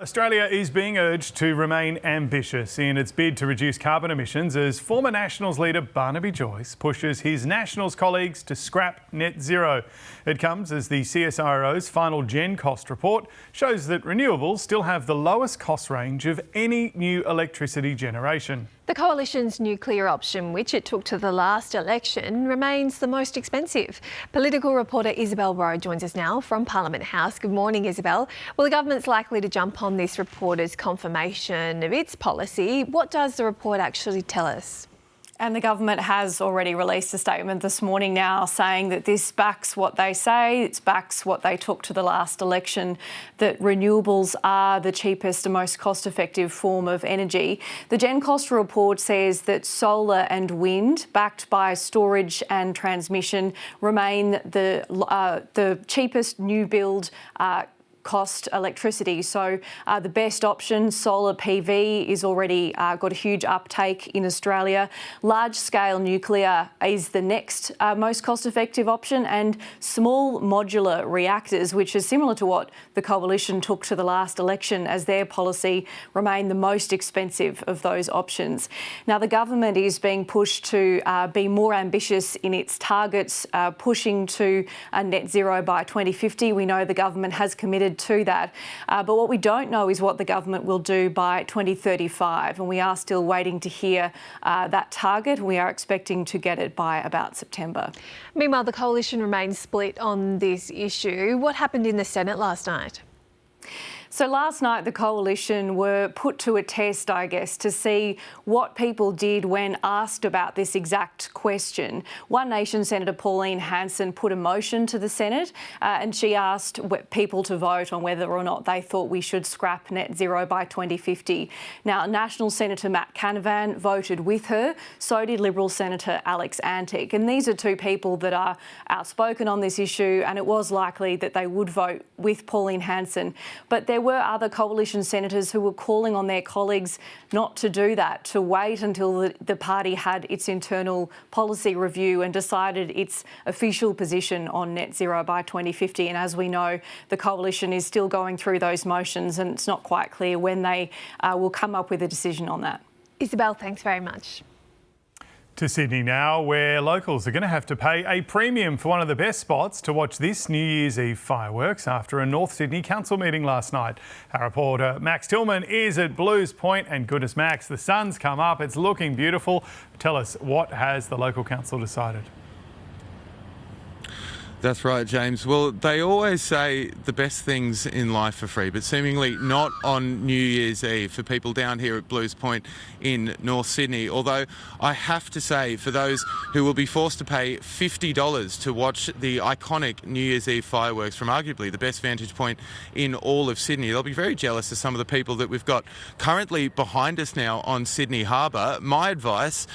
Australia is being urged to remain ambitious in its bid to reduce carbon emissions as former Nationals leader Barnaby Joyce pushes his Nationals colleagues to scrap net zero. It comes as the CSIRO's final gen cost report shows that renewables still have the lowest cost range of any new electricity generation. The Coalition's nuclear option, which it took to the last election, remains the most expensive. Political reporter Isabel Rowe joins us now from Parliament House. Good morning, Isabel. Well, the government's likely to jump on this reporter's confirmation of its policy. What does the report actually tell us? And the government has already released a statement this morning now saying that this backs what they say, it backs what they took to the last election, that renewables are the cheapest and most cost-effective form of energy. The Gen Cost report says that solar and wind, backed by storage and transmission, remain the cheapest new build cost electricity. So the best option, solar PV, is already got a huge uptake in Australia. Large-scale nuclear is the next most cost-effective option, and small modular reactors, which is similar to what the Coalition took to the last election as their policy, remain the most expensive of those options. Now, the government is being pushed to be more ambitious in its targets, pushing to net zero by 2050. We know the government has committed to that. But what we don't know is what the government will do by 2035, and we are still waiting to hear that target. We are expecting to get it by about September. Meanwhile, the Coalition remains split on this issue. What happened in the Senate last night? So last night the Coalition were put to a test, I guess, to see what people did when asked about this exact question. One Nation Senator Pauline Hanson put a motion to the Senate and she asked people to vote on whether or not they thought we should scrap net zero by 2050. Now, National Senator Matt Canavan voted with her, so did Liberal Senator Alex Antic. And these are two people that are outspoken on this issue, and it was likely that they would vote with Pauline Hanson. But there were other Coalition senators who were calling on their colleagues not to do that, to wait until the party had its internal policy review and decided its official position on net zero by 2050. And as we know, the Coalition is still going through those motions, and it's not quite clear when they will come up with a decision on that. Isabel, thanks very much. To Sydney now, where locals are going to have to pay a premium for one of the best spots to watch this New Year's Eve fireworks after a North Sydney Council meeting last night. Our reporter Max Tillman is at Blues Point, and goodness Max, the sun's come up, it's looking beautiful. Tell us, what has the local council decided? That's right, James. Well, they always say the best things in life are free, but seemingly not on New Year's Eve for people down here at Blues Point in North Sydney. Although I have to say, for those who will be forced to pay $50 to watch the iconic New Year's Eve fireworks from arguably the best vantage point in all of Sydney, they'll be very jealous of some of the people that we've got currently behind us now on Sydney Harbour. My advice: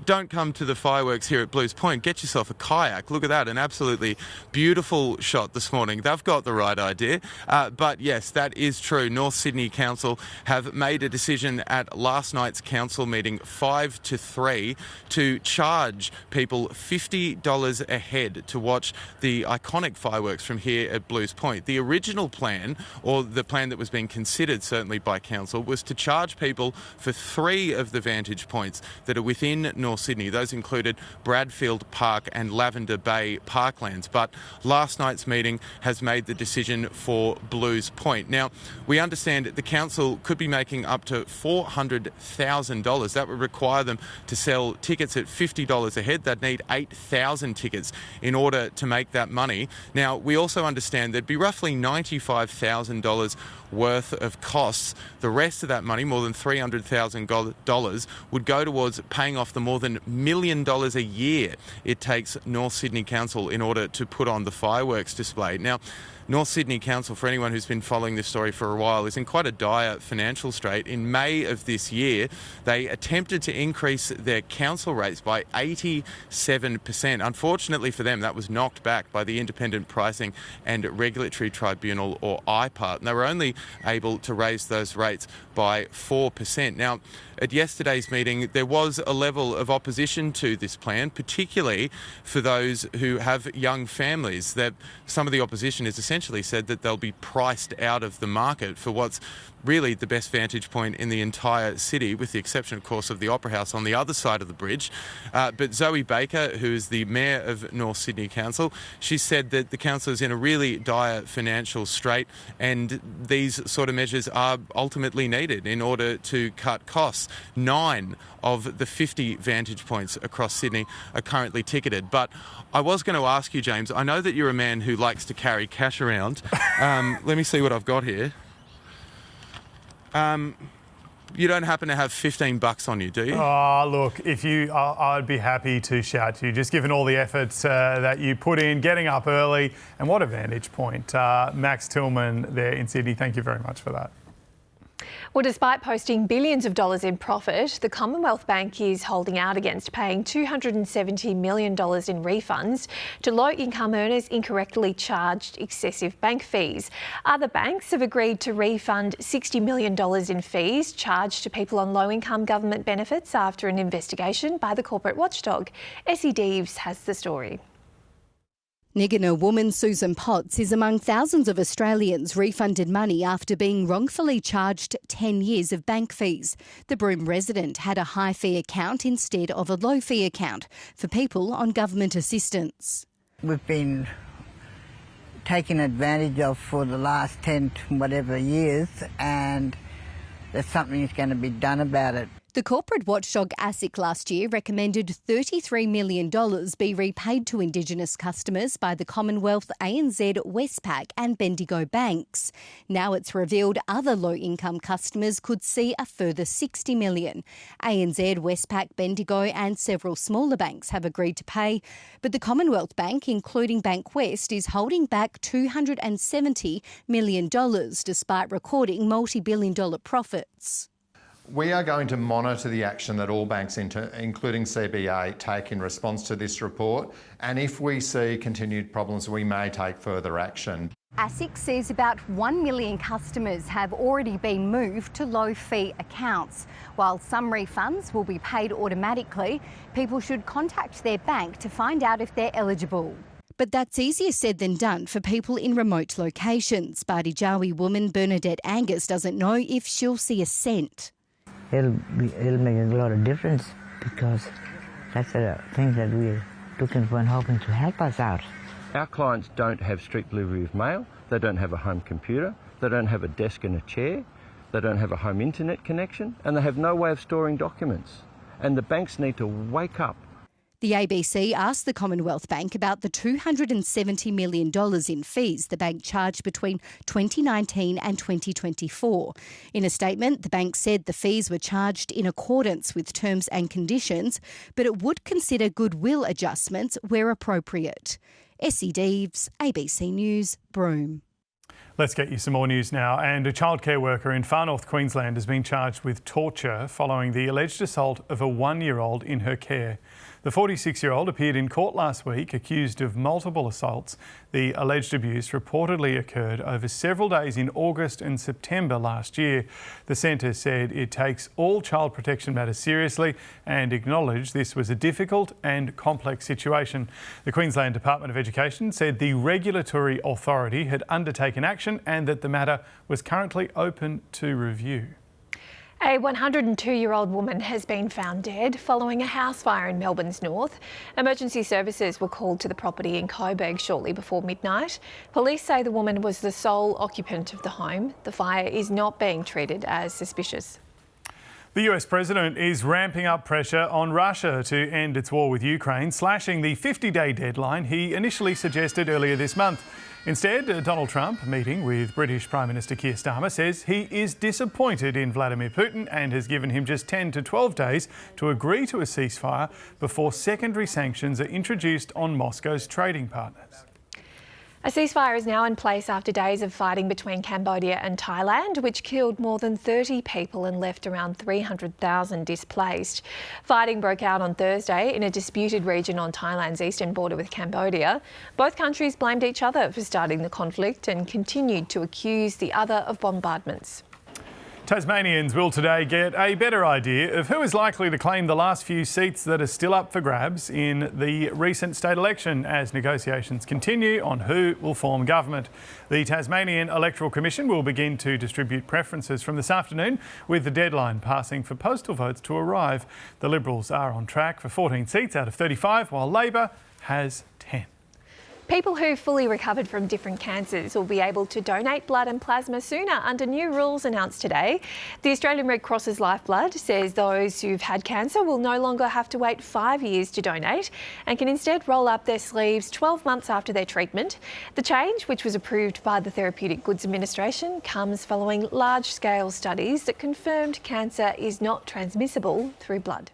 don't come to the fireworks here at Blues Point. Get yourself a kayak. Look at that, an absolutely beautiful shot this morning. They've got the right idea. But yes, that is true. North Sydney Council have made a decision at last night's council meeting, 5-3, to charge people $50 a head to watch the iconic fireworks from here at Blues Point. The original plan, or the plan that was being considered certainly by council, was to charge people for 3 of the vantage points that are within North Sydney. Those included Bradfield Park and Lavender Bay Parklands. But last night's meeting has made the decision for Blues Point. Now, we understand the council could be making up to $400,000. That would require them to sell tickets at $50 a head. They'd need 8,000 tickets in order to make that money. Now, we also understand there'd be roughly $95,000 worth of costs. The rest of that money, more than $300,000, would go towards paying off the more than $1 million a year it takes North Sydney Council in order to put on the fireworks display. Now, North Sydney Council, for anyone who's been following this story for a while, is in quite a dire financial strait. In May of this year, they attempted to increase their council rates by 87%. Unfortunately for them, that was knocked back by the Independent Pricing and Regulatory Tribunal, or IPART, and they were only able to raise those rates by 4%. Now, at yesterday's meeting, there was a level of opposition to this plan, particularly for those who have young families. That some of the opposition is essentially essentially said that they'll be priced out of the market for what's really the best vantage point in the entire city, with the exception, of course, of the Opera House on the other side of the bridge. But Zoe Baker, who is the Mayor of North Sydney Council, she said that the council is in a really dire financial strait, and these sort of measures are ultimately needed in order to cut costs. 9 of the 50 vantage points across Sydney are currently ticketed. But I was going to ask you, James, I know that you're a man who likes to carry cash around. Let me see what I've got here. You don't happen to have $15 on you, do you? Oh, look, I'd be happy to shout to you, just given all the efforts that you put in, getting up early, and what a vantage point. Max Tillman there in Sydney, thank you very much for that. Well, despite posting billions of dollars in profit, the Commonwealth Bank is holding out against paying $270 million in refunds to low-income earners incorrectly charged excessive bank fees. Other banks have agreed to refund $60 million in fees charged to people on low-income government benefits after an investigation by the corporate watchdog. Essie Deeves has the story. Nigger woman Susan Potts is among thousands of Australians refunded money after being wrongfully charged 10 years of bank fees. The Broome resident had a high fee account instead of a low fee account for people on government assistance. We've been taken advantage of for the last 10 to whatever years, and there's something that's going to be done about it. The corporate watchdog ASIC last year recommended $33 million be repaid to Indigenous customers by the Commonwealth, ANZ, Westpac and Bendigo banks. Now it's revealed other low-income customers could see a further $60 million. ANZ, Westpac, Bendigo and several smaller banks have agreed to pay, but the Commonwealth Bank, including Bank West, is holding back $270 million despite recording multi-billion-dollar profits. We are going to monitor the action that all banks, including CBA, take in response to this report, and if we see continued problems, we may take further action. ASIC says about 1 million customers have already been moved to low-fee accounts. While some refunds will be paid automatically, people should contact their bank to find out if they're eligible. But that's easier said than done for people in remote locations. Barnaby woman Bernadette Angus doesn't know if she'll see a cent. It'll make a lot of difference because that's the things that we're looking for and hoping to help us out. Our clients don't have street delivery of mail, they don't have a home computer, they don't have a desk and a chair, they don't have a home internet connection, and they have no way of storing documents. And the banks need to wake up. The ABC asked the Commonwealth Bank about the $270 million in fees the bank charged between 2019 and 2024. In a statement, the bank said the fees were charged in accordance with terms and conditions, but it would consider goodwill adjustments where appropriate. Essie Deeves, ABC News, Broome. Let's get you some more news now. And a childcare worker in far north Queensland has been charged with torture following the alleged assault of a 1-year-old in her care. The 46-year-old appeared in court last week accused of multiple assaults. The alleged abuse reportedly occurred over several days in August and September last year. The centre said it takes all child protection matters seriously and acknowledged this was a difficult and complex situation. The Queensland Department of Education said the regulatory authority had undertaken action and that the matter was currently open to review. A 102-year-old woman has been found dead following a house fire in Melbourne's north. Emergency services were called to the property in Coburg shortly before midnight. Police say the woman was the sole occupant of the home. The fire is not being treated as suspicious. The US president is ramping up pressure on Russia to end its war with Ukraine, slashing the 50-day deadline he initially suggested earlier this month. Instead, Donald Trump, meeting with British Prime Minister Keir Starmer, says he is disappointed in Vladimir Putin and has given him just 10 to 12 days to agree to a ceasefire before secondary sanctions are introduced on Moscow's trading partners. A ceasefire is now in place after days of fighting between Cambodia and Thailand, which killed more than 30 people and left around 300,000 displaced. Fighting broke out on Thursday in a disputed region on Thailand's eastern border with Cambodia. Both countries blamed each other for starting the conflict and continued to accuse the other of bombardments. Tasmanians will today get a better idea of who is likely to claim the last few seats that are still up for grabs in the recent state election as negotiations continue on who will form government. The Tasmanian Electoral Commission will begin to distribute preferences from this afternoon, with the deadline passing for postal votes to arrive. The Liberals are on track for 14 seats out of 35, while Labor has 10. People who fully recovered from different cancers will be able to donate blood and plasma sooner under new rules announced today. The Australian Red Cross's Lifeblood says those who've had cancer will no longer have to wait 5 years to donate and can instead roll up their sleeves 12 months after their treatment. The change, which was approved by the Therapeutic Goods Administration, comes following large-scale studies that confirmed cancer is not transmissible through blood.